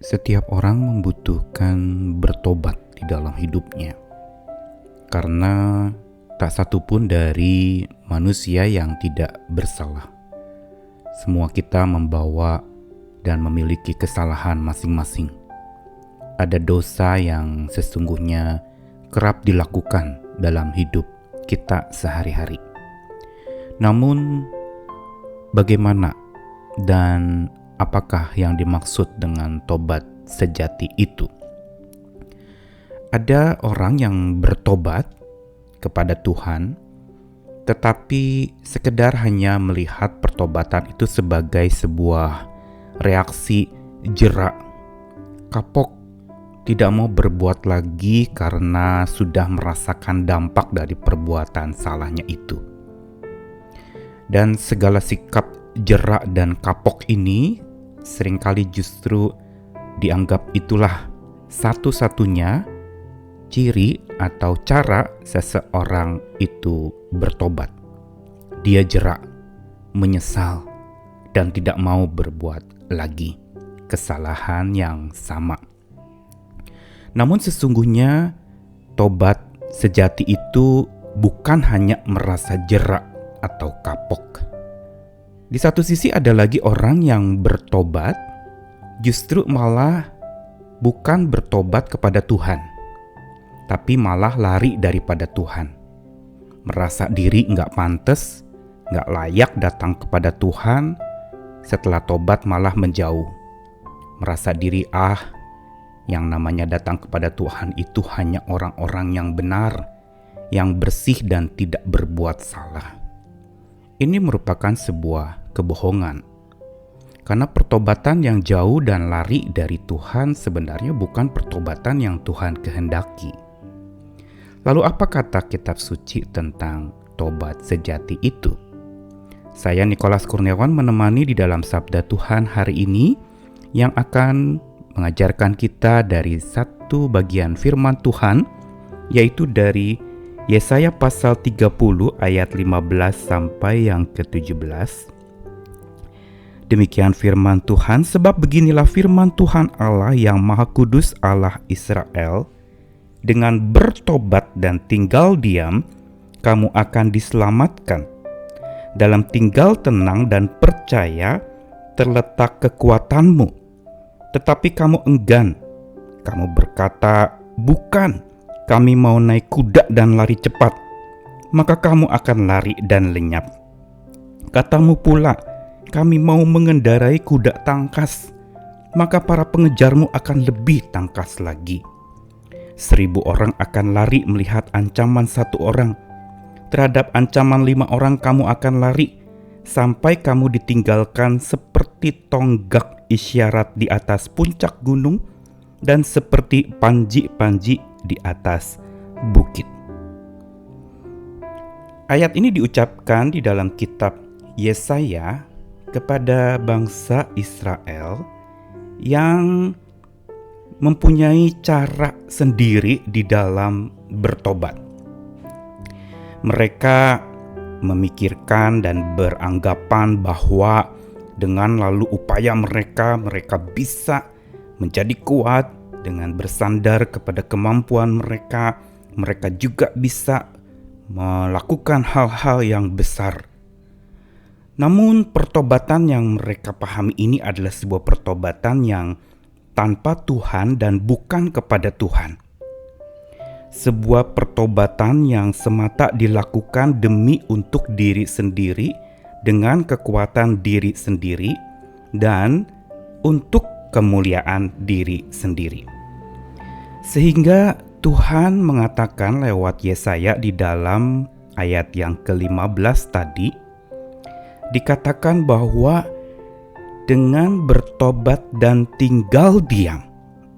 Setiap orang membutuhkan bertobat di dalam hidupnya, karena tak satu pun dari manusia yang tidak bersalah. Semua kita membawa dan memiliki kesalahan masing-masing. Ada dosa yang sesungguhnya kerap dilakukan dalam hidup kita sehari-hari. Namun, bagaimana dan apakah yang dimaksud dengan tobat sejati itu? Ada orang yang bertobat kepada Tuhan, tetapi sekedar hanya melihat pertobatan itu sebagai sebuah reaksi jerak, kapok, tidak mau berbuat lagi karena sudah merasakan dampak dari perbuatan salahnya itu. Dan segala sikap jerak dan kapok ini seringkali justru dianggap itulah satu-satunya ciri atau cara seseorang itu bertobat. Dia jerak, menyesal, dan tidak mau berbuat lagi kesalahan yang sama. Namun sesungguhnya tobat sejati itu bukan hanya merasa jerak atau kapok. Di satu sisi ada lagi orang yang bertobat justru malah bukan bertobat kepada Tuhan, tapi malah lari daripada Tuhan. Merasa diri gak pantas, gak layak datang kepada Tuhan, setelah tobat malah menjauh. Merasa diri yang namanya datang kepada Tuhan itu hanya orang-orang yang benar, yang bersih dan tidak berbuat salah. Ini merupakan sebuah kebohongan. Karena pertobatan yang jauh dan lari dari Tuhan sebenarnya bukan pertobatan yang Tuhan kehendaki. Lalu apa kata kitab suci tentang tobat sejati itu? Saya Nikolas Kurniawan menemani di dalam Sabda Tuhan hari ini yang akan mengajarkan kita dari satu bagian firman Tuhan, yaitu dari Yesaya pasal 30 ayat 15 sampai yang ke-17. Demikian firman Tuhan, sebab beginilah firman Tuhan Allah yang Maha Kudus, Allah Israel, dengan bertobat dan tinggal diam, kamu akan diselamatkan. Dalam tinggal tenang dan percaya terletak kekuatanmu. Tetapi kamu enggan. Kamu berkata, bukan, kami mau naik kuda dan lari cepat. Maka kamu akan lari dan lenyap. Katamu pula, kami mau mengendarai kuda tangkas. Maka para pengejarmu akan lebih tangkas lagi. 1000 orang akan lari melihat ancaman 1 orang. Terhadap ancaman 5 orang kamu akan lari, sampai kamu ditinggalkan seperti tonggak isyarat di atas puncak gunung dan seperti panji-panji di atas bukit. Ayat ini diucapkan di dalam kitab Yesaya kepada bangsa Israel yang mempunyai cara sendiri di dalam bertobat. Mereka memikirkan dan beranggapan bahwa dengan lalu upaya mereka bisa menjadi kuat dengan bersandar kepada kemampuan mereka. Mereka juga bisa melakukan hal-hal yang besar. Namun pertobatan yang mereka pahami ini adalah sebuah pertobatan yang tanpa Tuhan dan bukan kepada Tuhan. Sebuah pertobatan yang semata dilakukan demi untuk diri sendiri, dengan kekuatan diri sendiri, dan untuk kemuliaan diri sendiri. Sehingga Tuhan mengatakan lewat Yesaya di dalam ayat yang ke-15 tadi, dikatakan bahwa dengan bertobat dan tinggal diam,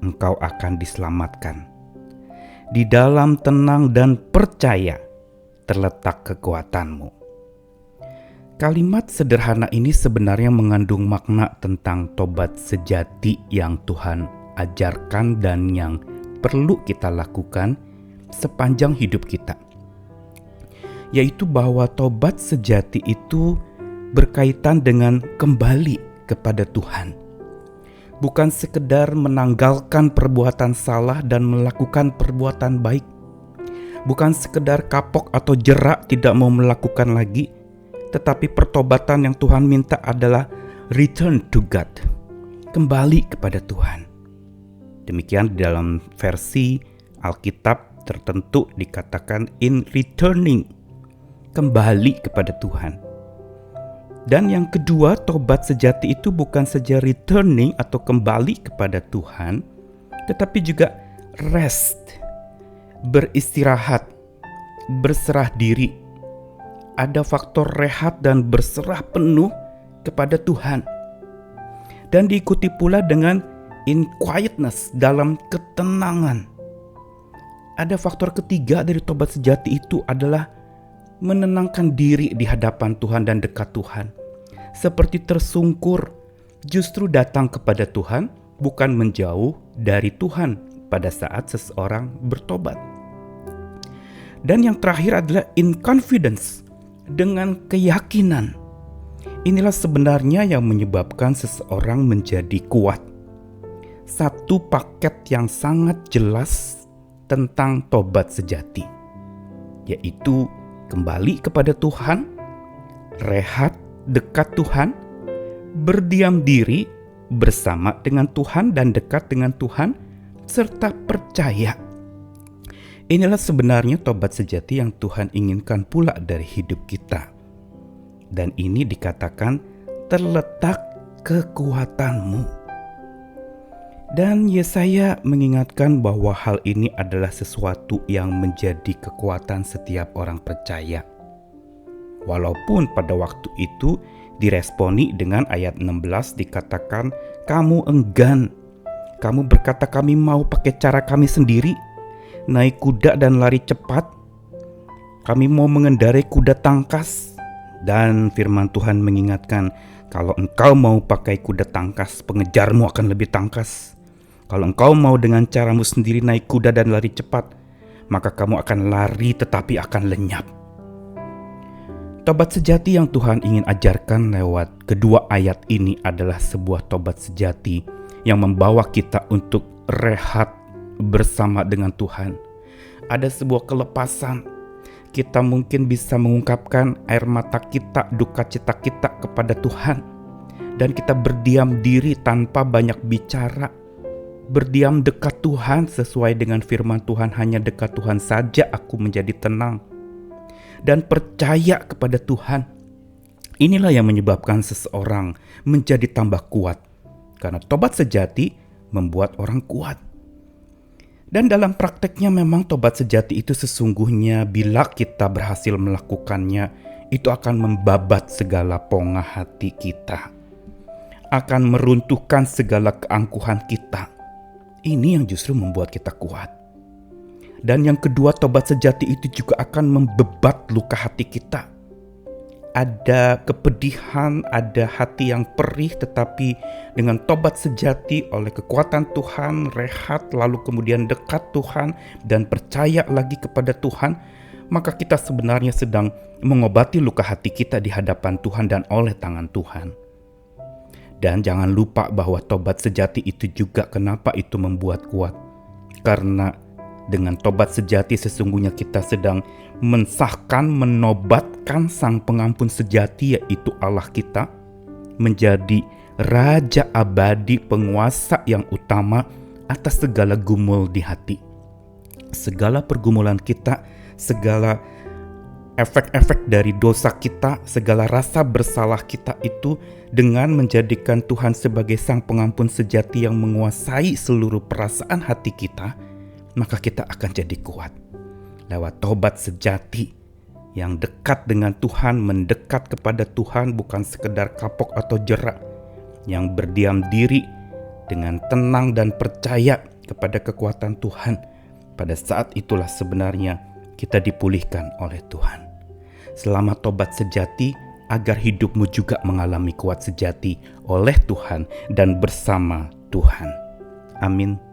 engkau akan diselamatkan. Di dalam tenang dan percaya terletak kekuatanmu. Kalimat sederhana ini sebenarnya mengandung makna tentang tobat sejati yang Tuhan ajarkan dan yang perlu kita lakukan sepanjang hidup kita. Yaitu bahwa tobat sejati itu berkaitan dengan kembali kepada Tuhan. bukan sekedar menanggalkan perbuatan salah dan melakukan perbuatan baik, bukan sekedar kapok atau jerak tidak mau melakukan lagi, tetapi pertobatan yang Tuhan minta adalah return to God, kembali kepada Tuhan. Demikian di dalam versi Alkitab tertentu dikatakan in returning, kembali kepada Tuhan. Dan yang kedua, tobat sejati itu bukan saja returning atau kembali kepada Tuhan, tetapi juga rest, beristirahat, berserah diri. Ada faktor rehat dan berserah penuh kepada Tuhan. Dan diikuti pula dengan in quietness, dalam ketenangan. Ada faktor ketiga dari tobat sejati itu adalah menenangkan diri di hadapan Tuhan dan dekat Tuhan. Seperti tersungkur, justru datang kepada Tuhan, bukan menjauh dari Tuhan pada saat seseorang bertobat. Dan yang terakhir adalah in confidence, dengan keyakinan. Inilah sebenarnya yang menyebabkan seseorang menjadi kuat. Satu paket yang sangat jelas tentang tobat sejati, yaitu kembali kepada Tuhan, rehat dekat Tuhan, berdiam diri bersama dengan Tuhan dan dekat dengan Tuhan, serta percaya. Inilah sebenarnya tobat sejati yang Tuhan inginkan pula dari hidup kita. Dan ini dikatakan terletak kekuatanmu. Dan Yesaya mengingatkan bahwa hal ini adalah sesuatu yang menjadi kekuatan setiap orang percaya. Walaupun pada waktu itu diresponi dengan ayat 16 dikatakan, kamu enggan, kamu berkata kami mau pakai cara kami sendiri, naik kuda dan lari cepat, kami mau mengendarai kuda tangkas. Dan firman Tuhan mengingatkan, kalau engkau mau pakai kuda tangkas, pengejarmu akan lebih tangkas. Kalau engkau mau dengan caramu sendiri naik kuda dan lari cepat, maka kamu akan lari tetapi akan lenyap. Tobat sejati yang Tuhan ingin ajarkan lewat kedua ayat ini adalah sebuah tobat sejati yang membawa kita untuk rehat bersama dengan Tuhan. Ada sebuah kelepasan. Kita mungkin bisa mengungkapkan air mata kita, duka cita kita kepada Tuhan. Dan kita berdiam diri tanpa banyak bicara. Berdiam dekat Tuhan sesuai dengan firman Tuhan, hanya dekat Tuhan saja aku menjadi tenang. Dan percaya kepada Tuhan. Inilah yang menyebabkan seseorang menjadi tambah kuat. Karena tobat sejati membuat orang kuat. Dan dalam prakteknya memang tobat sejati itu sesungguhnya bila kita berhasil melakukannya, itu akan membabat segala pongah hati kita. Akan meruntuhkan segala keangkuhan kita. Ini yang justru membuat kita kuat. Dan yang kedua, tobat sejati itu juga akan membebat luka hati kita. Ada kepedihan, ada hati yang perih, tetapi dengan tobat sejati oleh kekuatan Tuhan, rehat, lalu kemudian dekat Tuhan, dan percaya lagi kepada Tuhan, maka kita sebenarnya sedang mengobati luka hati kita di hadapan Tuhan dan oleh tangan Tuhan. Dan jangan lupa bahwa tobat sejati itu juga kenapa itu membuat kuat. Karena dengan tobat sejati sesungguhnya kita sedang mensahkan, menobatkan Sang Pengampun sejati, yaitu Allah kita, menjadi Raja abadi, penguasa yang utama atas segala gumul di hati. Segala pergumulan kita, segala efek-efek dari dosa kita, segala rasa bersalah kita itu, dengan menjadikan Tuhan sebagai Sang Pengampun sejati yang menguasai seluruh perasaan hati kita, maka kita akan jadi kuat. Lewat tobat sejati yang dekat dengan Tuhan, mendekat kepada Tuhan, bukan sekedar kapok atau jerak, yang berdiam diri dengan tenang dan percaya kepada kekuatan Tuhan. Pada saat itulah sebenarnya kita dipulihkan oleh Tuhan. Selamat tobat sejati, agar hidupmu juga mengalami kuat sejati oleh Tuhan dan bersama Tuhan. Amin.